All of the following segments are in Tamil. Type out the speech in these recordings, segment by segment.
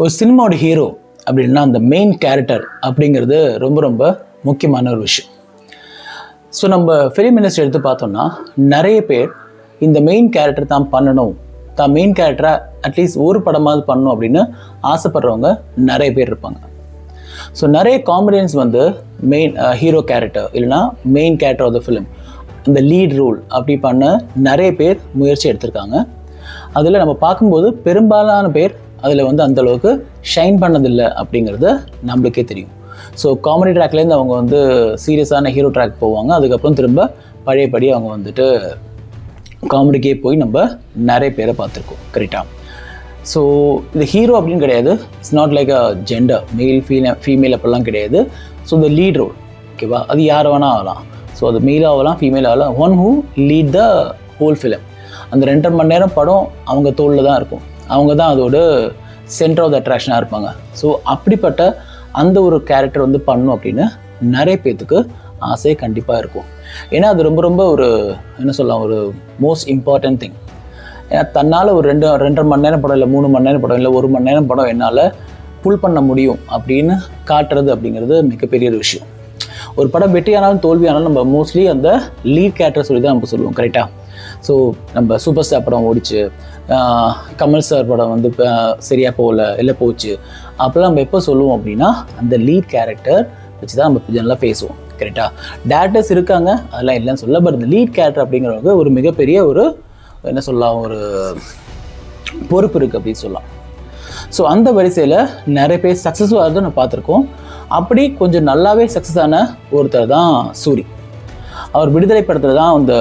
ஒரு சினிமாவோட ஹீரோ அப்படின்னா அந்த மெயின் கேரக்டர் அப்படிங்கிறது ரொம்ப ரொம்ப முக்கியமான ஒரு விஷயம். ஸோ நம்ம ஃபிலிம் இண்டஸ்ட்ரி எடுத்து பார்த்தோம்னா நிறைய பேர் இந்த மெயின் கேரக்டர் தான் பண்ணணும், தான் மெயின் கேரக்டரை அட்லீஸ்ட் ஒரு படமாவது பண்ணணும் அப்படின்னு ஆசைப்படுறவங்க நிறைய பேர் இருப்பாங்க. ஸோ நிறைய காமெடியன்ஸ் வந்து மெயின் ஹீரோ கேரக்டர் இல்லைனா main character of the film இந்த லீட் ரோல் அப்படி பண்ண நிறைய பேர் முயற்சி எடுத்திருக்காங்க. அதில் நம்ம பார்க்கும்போது பெரும்பாலான பேர் அதில் வந்து அந்தளவுக்கு ஷைன் பண்ணதில்லை அப்படிங்கிறது நம்மளுக்கே தெரியும். ஸோ காமெடி ட்ராக்லேருந்து அவங்க வந்து சீரியஸான ஹீரோ ட்ராக் போவாங்க, அதுக்கப்புறம் திரும்ப பழையபடி அவங்க வந்துட்டு காமெடிக்கே போய் நம்ம நிறைய பேரை பார்த்துருக்கோம். கரெக்டாக. ஸோ இந்த ஹீரோ அப்படின்னு கிடையாது, it's not like a gender, male female அப்படிலாம் கிடையாது. ஸோ இந்த லீட் ரோல் ஓகேவா, அது யார் வேணால் ஆகலாம். ஸோ அது மேலாக ஆகலாம், ஃபீமேல் ஆகலாம். One who lead the whole film. அந்த 2.5 மணி நேரம் படம் அவங்க தோளில் தான் இருக்கும், அவங்க தான் அதோட சென்டர் ஆஃப் த அட்ராக்ஷனாக இருப்பாங்க. ஸோ அப்படிப்பட்ட அந்த ஒரு கேரக்டர் வந்து பண்ணணும் அப்படின்னு நிறைய பேர்த்துக்கு ஆசை கண்டிப்பாக இருக்கும். ஏன்னா அது ரொம்ப ரொம்ப ஒரு என்ன சொல்லலாம், ஒரு மோஸ்ட் இம்பார்ட்டன்ட் திங். ஏன்னா தன்னால் ஒரு 2.5 மணி நேரம் படம் இல்லை 3 மணி நேரம் படம் இல்லை 1 மணி நேரம் படம் என்னால் புல் பண்ண முடியும் அப்படின்னு காட்டுறது அப்படிங்கிறது மிகப்பெரிய ஒரு விஷயம். ஒரு படம் வெற்றியானாலும் தோல்வியானாலும் நம்ம மோஸ்ட்லி அந்த லீட் கேரக்டர் சொல்லி தான் நம்ம சொல்லுவோம். கரெக்டாக. ஸோ நம்ம சூப்பர் ஸ்டார் படம் ஓடிச்சு, கமல் சார் படம் வந்து சரியாக போகல இல்லை போச்சு அப்போல்லாம் நம்ம எப்போ சொல்லுவோம் அப்படின்னா அந்த லீட் கேரக்டர் வச்சு தான் நம்ம ஜெனரலாக பேசுவோம். கரெக்டாக. டேரக்டர்ஸ் இருக்காங்க, அதெல்லாம் இல்லைன்னு சொல்ல, பட் இந்த லீட் கேரக்டர் அப்படிங்கிறவங்க ஒரு மிகப்பெரிய ஒரு என்ன சொல்லலாம், ஒரு பொறுப்பு இருக்குது அப்படின்னு சொல்லலாம். ஸோ அந்த வரிசையில் நிறைய பேர் சக்ஸஸ் ஆகிறதும் நான் பார்த்துருக்கோம். அப்படி கொஞ்சம் நல்லாவே சக்ஸஸ் ஆன ஒருத்தர் தான் சூரி. அவர் விடுதலை படத்தில் தான் அந்த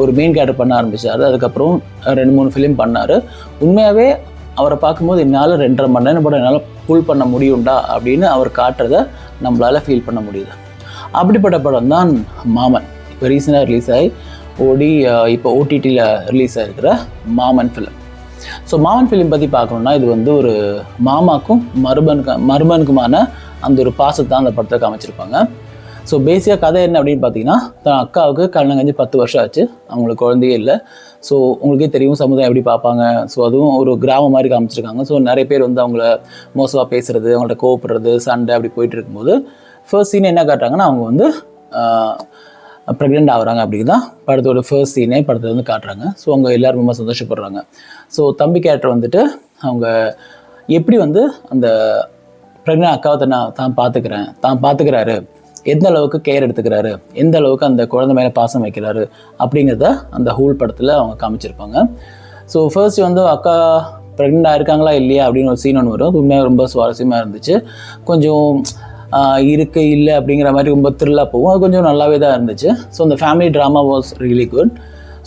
ஒரு மெயின் கேரக்டர் பண்ண ஆரம்பித்தார். அதுக்கப்புறம் 2-3 ஃபிலிம் பண்ணார். உண்மையாகவே அவரை பார்க்கும்போது என்னால் 2.5 மணி நேரம் படம் என்னால் புல் பண்ண முடியும்டா அப்படின்னு அவர் காட்டுறதை நம்மளால் ஃபீல் பண்ண முடியுது. அப்படிப்பட்ட படம் தான் மாமன். இப்போ ரீசெண்டாக ரிலீஸ் ஆகி இப்போ ஓடிடியில் ரிலீஸ் ஆகிருக்கிற மாமன் ஃபிலிம். ஸோ மாமன் ஃபிலிம் பற்றி பார்க்கணுன்னா இது வந்து ஒரு மாமாக்கும் மருமனுக்குமான அந்த ஒரு பாசத்தை தான் அந்த படத்தை காமிச்சிருப்பாங்க. ஸோ பேசிக்காக கதை என்ன அப்படின்னு பார்த்தீங்கன்னா, தன் அக்காவுக்கு கல்யாணம் கழிஞ்சு 10 வருஷம் ஆச்சு, அவங்களுக்கு குழந்தையே இல்லை. ஸோ உங்களுக்கே தெரியும் சமுதாயம் எப்படி பார்ப்பாங்க. ஸோ அதுவும் ஒரு கிராமம் மாதிரி காமிச்சிருக்காங்க. ஸோ நிறைய பேர் வந்து அவங்கள மோசமாக பேசுகிறது, அவங்கள்ட்ட கோவப்படுறது, சண்டை அப்படி போயிட்டு இருக்கும்போது ஃபர்ஸ்ட் சீன் என்ன காட்டுறாங்கன்னா அவங்க வந்து ப்ரெக்னென்ட் ஆகுறாங்க. அப்படி தான் படத்தோட ஃபர்ஸ்ட் சீனே படத்தில் வந்து காட்டுறாங்க. ஸோ அவங்க எல்லோரும் ரொம்ப சந்தோஷப்படுறாங்க. ஸோ தம்பி கேரக்டர் வந்துட்டு அவங்க எப்படி வந்து அந்த ப்ரெக்னென்ட் அக்காவை தான் பார்த்துக்கிறாரு, எந்த அளவுக்கு கேர் எடுத்துக்கிறாரு, எந்த அளவுக்கு அந்த குழந்தை மேலே பாசம் வைக்கிறாரு அப்படிங்கிறத அந்த ஹோல் படத்தில் அவங்க காமிச்சிருப்பாங்க. ஸோ ஃபர்ஸ்ட் வந்து அக்கா ப்ரெக்னென்ட் ஆகிருக்காங்களா இல்லையா அப்படின்னு ஒரு சீன் ஒன்று வரும். அது உண்மையாக ரொம்ப சுவாரஸ்யமாக இருந்துச்சு. கொஞ்சம் இருக்கு இல்லை அப்படிங்கிற மாதிரி ரொம்ப த்ரில்லாக போகும். அது கொஞ்சம் நல்லாவே தான் இருந்துச்சு. ஸோ அந்த family drama was really good.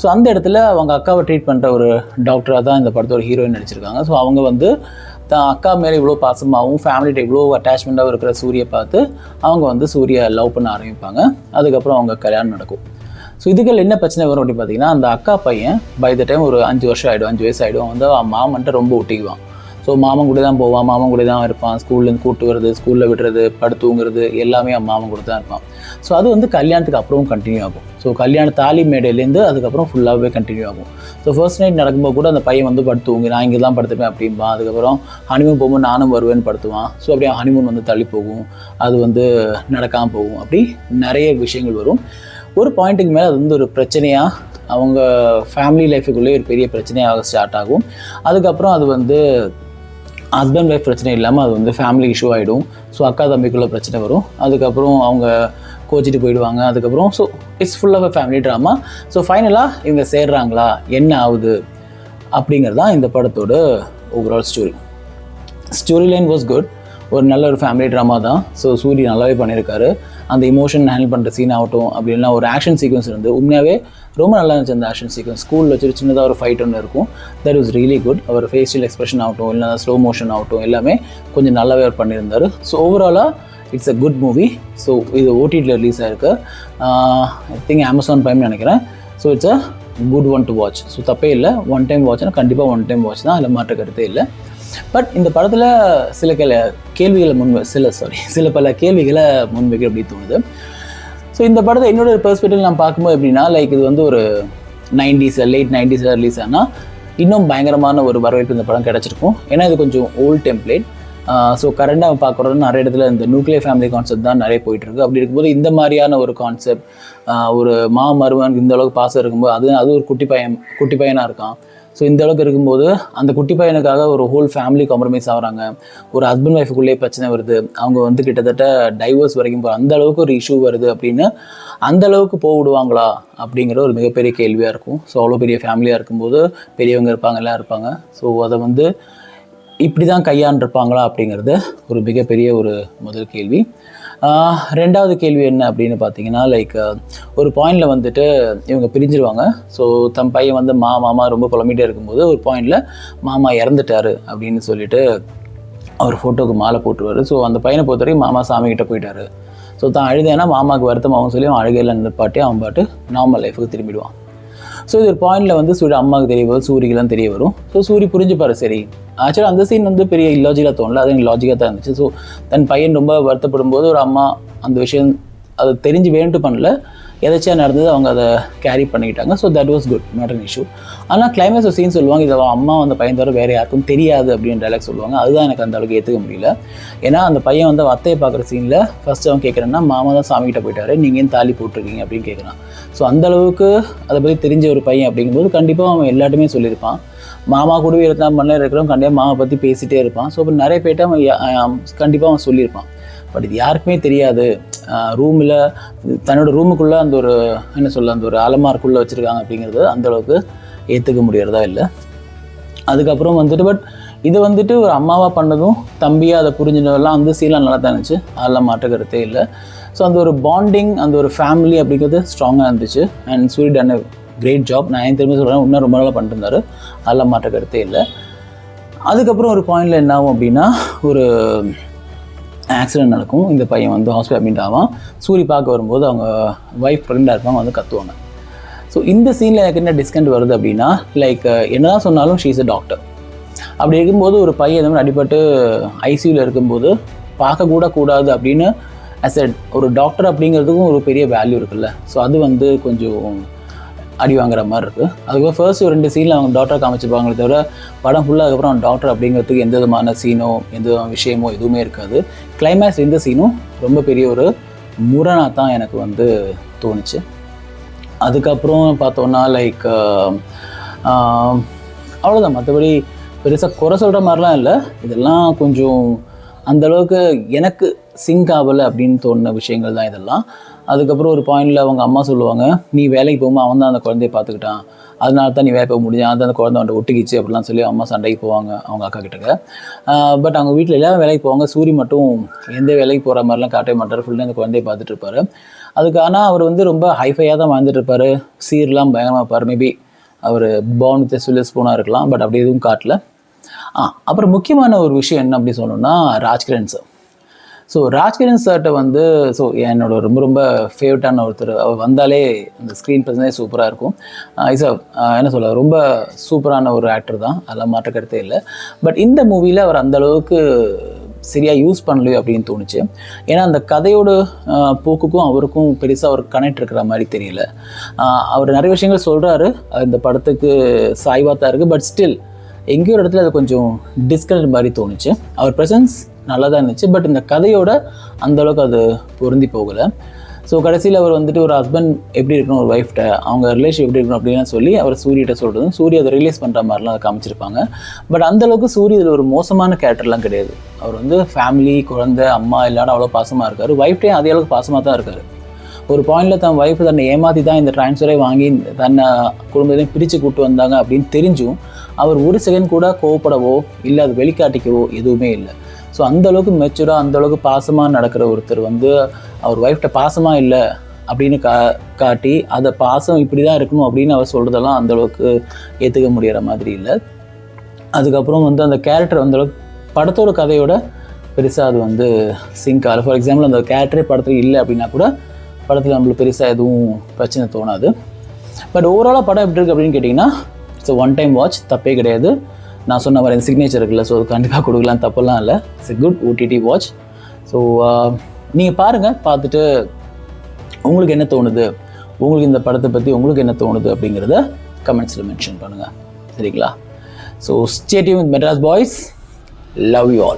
So அந்த இடத்துல அவங்க அக்காவை ட்ரீட் பண்ணுற ஒரு டாக்டராக தான் இந்த படத்தோட ஹீரோயின் நடிச்சிருக்காங்க. ஸோ அவங்க வந்து தான் அக்கா மேலே இவ்வளோ பாசமாகவும் ஃபேமிலிகிட்ட இவ்வளோ அட்டாச்மெண்ட்டாகவும் இருக்கிற சூரியை பார்த்து அவங்க வந்து சூரியை லவ் பண்ண ஆரம்பிப்பாங்க. அதுக்கப்புறம் அவங்க கல்யாணம் நடக்கும். ஸோ இதுகள் என்ன பிரச்சனை வரும் அப்படின்னு பார்த்தீங்கன்னா, அந்த அக்கா பையன் பை த டைம் ஒரு 5 வருஷம் ஆகிடும், 5 வயசு ஆகிடும், வந்து மாமன்ட்ட ரொம்ப ஒட்டிக்குவான். ஸோ மாமன் கூட தான் போவான், மாமன் கூட தான் இருப்பான். ஸ்கூல்லேருந்து கூப்பிட்டு வருது, ஸ்கூலில் விடுறது, படுத்துங்கிறது எல்லாமே மாமன் கூட தான் இருப்பான். ஸோ அது வந்து கல்யாணத்துக்கு அப்புறம் கண்டினியூ ஆகும். ஸோ கல்யாண தாலி மேடையிலேருந்து அதுக்கப்புறம் ஃபுல்லாகவே கண்டினியூ ஆகும். ஸோ ஃபர்ஸ்ட் நைட் நடக்கும்போது கூட அந்த பையன் வந்து படுத்துவங்க, நான் இங்கே தான் படுத்துப்பேன் அப்படின்பா. அதுக்கப்புறம் ஹனிமூன் போகும்போது நானும் வருவேன்னு படுத்துவான். ஸோ அப்படியே ஹனிமூன் வந்து தள்ளி போகும், அது வந்து நடக்காமல் போகும். அப்படி நிறைய விஷயங்கள் வரும். ஒரு பாயிண்ட்டுக்கு மேலே அது வந்து ஒரு பிரச்சனையாக அவங்க ஃபேமிலி லைஃபுக்குள்ளேயே ஒரு பெரிய பிரச்சனையாக ஸ்டார்ட் ஆகும். அதுக்கப்புறம் அது வந்து ஹஸ்பண்ட் ஒய்ஃப் பிரச்சனை இல்லாமல் அது வந்து ஃபேமிலி இஷ்யூ ஆகிடும். ஸோ அக்கா தம்பிக்குள்ளே பிரச்சனை வரும். அதுக்கப்புறம் அவங்க கோச்சிட்டு போயிடுவாங்க. அதுக்கப்புறம் so it's full of a family drama. So ஃபைனலாக இவங்க சேர்றாங்களா, என்ன ஆகுது அப்படிங்கிறது தான் இந்த படத்தோட overall story line was good. ஒரு நல்ல ஒரு ஃபேமிலி ட்ராமா தான். ஸோ சூரி நல்லாவே பண்ணியிருக்காரு. அந்த இமோஷன் ஹேண்டில் பண்ணுற சீன் ஆகட்டும், அப்படின்னா ஒரு ஆக்ஷன் சீக்வன்ஸ் இருந்து உண்மையாகவே ரொம்ப நல்லா இருந்துச்சு. அந்த ஆக்ஷன் சீக்வன்ஸ் ஸ்கூலில் வச்சு சின்னதாக ஒரு ஃபைட் ஒன்று இருக்கும். That was really good. அவர் ஃபேஷியல் எக்ஸ்பிரஷன் ஆகட்டும், இல்லைனா ஸ்லோ மோஷன் ஆகட்டும், எல்லாமே கொஞ்சம் நல்லாவே அவர் பண்ணியிருந்தார். ஸோ ஓவராலாக it's a good movie. So இது ஓடிடியில் ரிலீஸ் ஆகிருக்கு. ஐ திங்க் Amazon Prime நினைக்கிறேன். So it's a good one to watch. So தப்பே இல்லை, ஒன் டைம் வாட்ச்னா கண்டிப்பாக ஒன் டைம் வாட்ச் தான், அதில் மாற்ற கருத்தே இல்லை. பட் இந்த படத்தில் சில பல கேள்விகளை முன்வைக்க அப்படி தோணுது. ஸோ இந்த படத்தை என்னோட பெர்ஸ்பெக்டிவ் நான் பார்க்கும்போது எப்படின்னா, லைக் இது வந்து ஒரு 90s லேட் 90s ரிலீஸ் ஆனால் இன்னும் பயங்கரமான ஒரு வரவேற்பு இந்த படம் கிடச்சிருக்கும். ஏன்னா இது கொஞ்சம் ஓல்ட் டெம்ப்ளேட். ஸோ கரண்டாக பார்க்குறது நிறைய இடத்துல இந்த நியூக்ளியர் ஃபேமிலி கான்செப்ட் தான் நிறைய போயிட்டுருக்கு. அப்படி இருக்கும்போது இந்த மாதிரியான ஒரு கான்செப்ட், ஒரு மருமகனுக்கு இந்த அளவுக்கு பாசம் இருக்கும்போது அது ஒரு குட்டி பையனாக இருக்கான். ஸோ இந்த அளவுக்கு இருக்கும்போது அந்த குட்டி பையனுக்காக ஒரு ஹோல் ஃபேமிலி காம்ப்ரமைஸ் ஆகிறாங்க. ஒரு ஹஸ்பண்ட் ஒய்ஃபுக்குள்ளேயே பிரச்சனை வருது. அவங்க வந்து கிட்டத்தட்ட டைவர்ஸ் வரைக்கும் அந்த அளவுக்கு ஒரு இஷ்யூ வருது அப்படின்னு அந்த அளவுக்கு விடுவாங்களா அப்படிங்கிற ஒரு மிகப்பெரிய கேள்வியாக இருக்கும். ஸோ அவ்வளோ பெரிய ஃபேமிலியாக இருக்கும்போது பெரியவங்க இருப்பாங்க, எல்லாம் இருப்பாங்க. ஸோ அதை வந்து இப்படி தான் கையாண்டிருப்பாங்களா அப்படிங்கிறது ஒரு மிகப்பெரிய ஒரு முதல் கேள்வி. ரெண்டாவது கேள்வி என்ன அப்படின்னு பார்த்தீங்கன்னா, லைக் ஒரு பாயிண்டில் வந்துட்டு இவங்க பிரிஞ்சிருவாங்க. ஸோ தம் பையன் வந்து மாமா ரொம்ப புலம்பிகிட்டே இருக்கும்போது ஒரு பாயிண்டில் மாமா இறந்துட்டார் அப்படின்னு சொல்லிட்டு அவர் ஃபோட்டோவுக்கு மாலை போட்டுருவார். ஸோ அந்த பையனை பொறுத்த வரைக்கும் மாமா சாமிக்கிட்ட போயிட்டார். ஸோ தான் அழுதேன்னா மாமாவுக்கு வருத்தமாகவும் சொல்லி அவன் அழுகையில் நிற்பாட்டி அவன் பாட்டு நார்மல் லைஃபுக்கு திரும்பிடுவான். ஸோ இது ஒரு பாயிண்டில் வந்து அம்மாவுக்கு தெரிய வரும், சூரிக்கெல்லாம் தெரிய வரும். ஸோ சூரி புரிஞ்சுப்பாரு. சரி, ஆக்சுவலாக அந்த சீன் வந்து பெரிய இல்லாஜிக்காக தோணல, அது எனக்கு லாஜிக்காக தான் இருந்துச்சு. ஸோ தன் பையன் ரொம்ப வருத்தப்படும் போது ஒரு அம்மா அந்த விஷயம் அதை தெரிஞ்சு வேண்டு பண்ணல, எதாச்சியாக நடந்தது, அவங்க அதை கேரி பண்ணிக்கிட்டாங்க. So that was good, not an issue. ஆனால் கிளைமேக்ஸ் ஒரு சீன் சொல்லுவாங்க, இதை அம்மா அந்த பையன் தவிர வேறு யாருக்கும் தெரியாது அப்படின்னு டைலாக் சொல்லுவாங்க. அதுதான் எனக்கு அந்த அளவுக்கு ஏற்றுக்க முடியல. ஏன்னா அந்த பையன் வந்து அத்தையை பார்க்குற சீனில் ஃபஸ்ட்டு அவன் கேட்குறேன்னா, மாமா தான் சாமிக்கிட்ட போயிட்டாரு, நீங்கள் ஏன் தாலி போட்டிருக்கீங்க அப்படின்னு கேட்குறான். ஸோ அந்தளவுக்கு அதை பற்றி தெரிஞ்ச ஒரு பையன் அப்படிங்கும்போது கண்டிப்பாக அவன் எல்லாருமே சொல்லியிருப்பான். மாமா கூடவே 24 மணி நேரம் இருக்கிறவங்க கண்டிப்பாக மாமா பற்றி பேசிகிட்டே இருப்பான். ஸோ இப்போ நிறைய பேர்ட்ட அவன் கண்டிப்பாக அவன் சொல்லியிருப்பான். பட் இது யாருக்குமே தெரியாது. ரூமில் தன்னோட ரூமுக்குள்ளே அந்த ஒரு அந்த ஒரு அலமாருக்குள்ளே வச்சுருக்காங்க அப்படிங்கிறது அந்தளவுக்கு ஏற்றுக்க முடியறதா இல்லை. அதுக்கப்புறம் வந்துட்டு பட் இது வந்துட்டு ஒரு அம்மாவாக பண்ணதும் தம்பியாக அதை புரிஞ்சுனதெல்லாம் அந்த சீலாம் நல்லா தான் இருந்துச்சு, அதெல்லாம் மாற்றுக்கிறதே இல்லை. ஸோ அந்த ஒரு பாண்டிங், அந்த ஒரு ஃபேமிலி அப்படிங்கிறது ஸ்ட்ராங்காக இருந்துச்சு. And Soori done a great job. நான் திரும்ப சொல்கிறேன், இன்னும் ரொம்ப நாளாக பண்ணிருந்தாரு, அதெல்லாம் மாற்றுக்கிறதே இல்லை. அதுக்கப்புறம் ஒரு பாயிண்டில் என்ன ஆகும் அப்படின்னா, ஒரு ஆக்சிடென்ட் நடக்கும். இந்த பையன் வந்து ஹாஸ்பிட்டல் அட்மிட் ஆவான். சூரி பார்க்க வரும்போது அவங்க ஒய்ஃப் ப்ரெக்னெண்டாக இருப்பாங்க, வந்து கத்துவாங்க. ஸோ இந்த சீனில் எனக்கு என்ன டிஸ்கண்ட் வருது அப்படின்னா, லைக் என்ன தான் சொன்னாலும் ஷீ இஸ் அ டாக்டர். அப்படி இருக்கும்போது ஒரு பையன் இந்த மாதிரி அடிபட்டு ஐசியூவில் இருக்கும்போது பார்க்கக்கூடாது அப்படின்னு ஒரு டாக்டர் அப்படிங்கிறதுக்கும் ஒரு பெரிய வேல்யூ இருக்குல்ல. ஸோ அது வந்து கொஞ்சம் அடி வாங்குற மாதிரி இருக்குது. அதுக்கப்புறம் ஃபர்ஸ்ட் 2 சீனில் அவங்க டாக்டரை காமிச்சிருப்பாங்களே தவிர படம் ஃபுல்லாக அதுக்கப்புறம் டாக்டர் அப்படிங்கிறதுக்கு எந்த விதமான சீனோ எந்த விதமான விஷயமோ எதுவுமே இருக்காது. கிளைமேக்ஸ் இந்த சீனும் ரொம்ப பெரிய ஒரு முரணாக தான் எனக்கு வந்து தோணுச்சு. அதுக்கப்புறம் பார்த்தோன்னா லைக் அவ்வளோதான். மற்றபடி பெருசாக குறை சொல்கிற மாதிரிலாம் இல்லை. இதெல்லாம் கொஞ்சம் அந்தளவுக்கு எனக்கு சிங்க் ஆகலை அப்படின்னு தோணுன விஷயங்கள் தான் இதெல்லாம். அதுக்கப்புறம் ஒரு பாயிண்டில் அவங்க அம்மா சொல்லுவாங்க, நீ வேலைக்கு போகும்போது அவன் தான் அந்த குழந்தைய பார்த்துக்கிட்டான், அதனால தான் நீ வேலை போக முடியும், அதான் அந்த குழந்தை அவன்கிட்ட ஒட்டிக்கிச்சு அப்படிலாம் சொல்லி அம்மா சண்டைக்கு போவாங்க அவங்க அக்கா கிட்டக்க. பட் அவங்க வீட்டில் எல்லாரும் வேலைக்கு போவாங்க, சூரி மட்டும் எந்த வேலைக்கு போகிற மாதிரிலாம் காட்டவே மாட்டார், ஃபுல்லாக அந்த குழந்தைய பார்த்துட்டு இருப்பார். அதுக்கு ஆனால் அவர் வந்து ரொம்ப ஹைஃபையாக தான் வாழ்ந்துட்டு இருப்பார், சீர்லாம் பயங்கரமாக இருப்பார். மேபி அவர் பார்ன் வித் சில்வர் ஸ்பூனாக இருக்கலாம், பட் அப்படி எதுவும் காட்டல. அப்புறம் முக்கியமான ஒரு விஷயம் என்ன அப்படி சொல்லணும்னா, ராஜ்கிரண் சார். ஸோ ராஜ்கிரண் சார்கிட்ட வந்து என்னோட ரொம்ப ரொம்ப ஃபேவரட்டான ஒருத்தர். அவர் வந்தாலே அந்த ஸ்க்ரீன் ப்ரெசன்ஸே சூப்பராக இருக்கும். என்ன சொல்ல, ரொம்ப சூப்பரான ஒரு ஆக்டர் தான், அதெல்லாம் மாற்ற கருத்தே இல்லை. பட் இந்த மூவியில் அவர் அந்தளவுக்கு சரியாக யூஸ் பண்ணலையோ அப்படின்னு தோணுச்சு. ஏன்னா அந்த கதையோட போக்குக்கும் அவருக்கும் பெருசாக ஒரு கனெக்ட் இருக்கிற மாதிரி தெரியல. அவர் நிறைய விஷயங்கள் சொல்கிறாரு, இந்த படத்துக்கு சாய்வாக தான் இருக்குது. பட் ஸ்டில் எங்கேயோ ஒரு இடத்துல அது கொஞ்சம் டிஸ்கனெக்ட் மாதிரி தோணுச்சு. அவர் ப்ரெசன்ஸ் நல்லா தான் இருந்துச்சு, பட் இந்த கதையோட அந்தளவுக்கு அது பொருந்தி போகலை. ஸோ கடைசியில் அவர் வந்துட்டு ஒரு ஹஸ்பண்ட் எப்படி இருக்கணும், ஒரு ஒய்ஃப்ட்ட அவங்க ரிலேஷன் எப்படி இருக்கணும் அப்படின்னு சொல்லி அவர் சூரியகிட்ட சொல்கிறதும் சூரிய அதை ரிலீஸ் பண்ணுற மாதிரிலாம் அதை காமிச்சிருப்பாங்க. பட் அந்தளவுக்கு சூரிய இதில் ஒரு மோசமான கேரக்டர்லாம் கிடையாது. அவர் வந்து ஃபேமிலி, குழந்தை, அம்மா எல்லாரும் அவ்வளோ பாசமாக இருக்கார். ஒய்ஃப்டையும் அதே அளவுக்கு பாசமாக தான் இருக்கார். ஒரு பாயிண்டில் தன் ஒய்ஃப் தன்னை ஏமாற்றி தான் இந்த ட்ரான்ஸ்ஃபரை வாங்கி தன்னை குடும்பத்தையும் பிரித்து கூப்பிட்டு வந்தாங்க அப்படின்னு தெரிஞ்சும் அவர் ஒரு செகண்ட் கூட கோவப்படவோ இல்லை அது வெளிக்காட்டிக்கவோ எதுவுமே இல்லை. ஸோ அந்தளவுக்கு மெச்சூராக அந்தளவுக்கு பாசமாக நடக்கிற ஒருத்தர் வந்து அவர் ஒய்ஃப்ட்ட பாசமாக இல்லை அப்படின்னு காட்டி அதை பாசம் இப்படி தான் இருக்கணும் அப்படின்னு அவர் சொல்கிறதெல்லாம் அந்தளவுக்கு ஏற்றுக்க முடிகிற மாதிரி இல்லை. அதுக்கப்புறம் வந்து அந்த கேரக்டர் அந்தளவுக்கு படத்தோட கதையோட பெருசாக அது வந்து சிங்க் ஆகலை. ஃபார் எக்ஸாம்பிள் அந்த கேரக்டரே படத்தில் இல்லை அப்படின்னா கூட படத்தில் நம்மளுக்கு பெருசாக எதுவும் பிரச்சனை தோணாது. பட் ஓவராலாக படம் எப்படி இருக்குது அப்படின்னு கேட்டிங்கன்னா, இட்ஸ் ஒன் டைம் வாட்ச், தப்பே கிடையாது. நான் சொன்ன மாதிரி சிக்னேச்சர் இருக்குல்ல, ஸோ அது கண்டிப்பாக கொடுக்கலாம், தப்பெல்லாம் இல்லை. It's a good OTT watch. So நீங்கள் பாருங்கள், பார்த்துட்டு உங்களுக்கு என்ன தோணுது, உங்களுக்கு இந்த படத்தை பற்றி உங்களுக்கு என்ன தோணுது அப்படிங்கிறத கமெண்ட்ஸில் மென்ஷன் பண்ணுங்கள், சரிங்களா? So stay tune with Madras boys. Love you all.